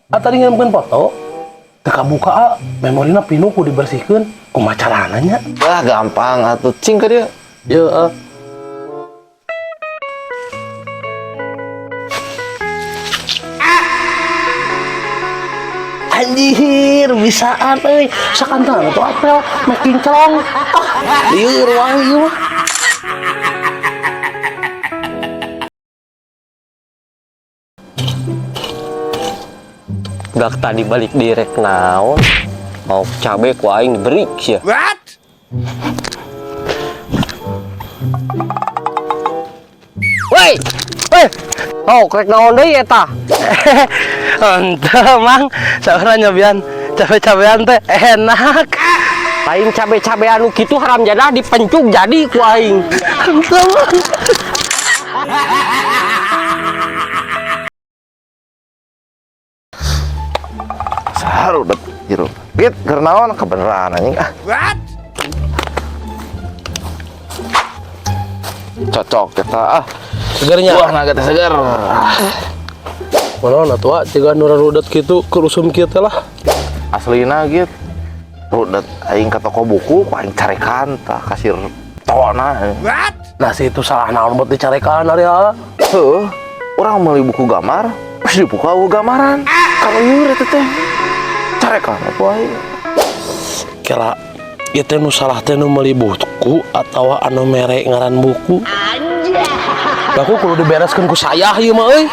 Atau ngirimkeun foto, teka buka memorina pinuh ku dibersihkeun kumaha carana nya? Wah gampang atuh cing ka dia. Ye Anjir, bisaan euy. Sakantana tuh apel makin celong. Lieur wae ieu mah. Gak tadi balik direk naon. Mau cabe ku aing diberi sia. What? Woi. Woi. Oh, krek naon deui eta? Henteu mang, saurna nyobian cabe-cabean teh enak. Lain cabe-cabe anu kitu haram jadah dipencuk jadi ku aing. Henteu mang. Saru udah jero. Pit keur naon kebeneran anjing ah. What? Cocok kita ah. Segernya. Wah naga teh seger. Mana tua tiga nurarudat gitu kerusum kita lah. Aslina gitu. Rudet aing ka toko buku ku aing carekan tah kasir tona. What? Nah situ salah naon buat dicarekan area. Heuh, urang meuli buku gambar, geus dibuka eueuh gambaran. Kalau ieu eta teh carekan apa aing. Kira ieu teh nu salah teh nu meuli buku atawa anu mere ngaran buku. Anjay. Aku kudu dibereskeun ku saya ieu mah euy.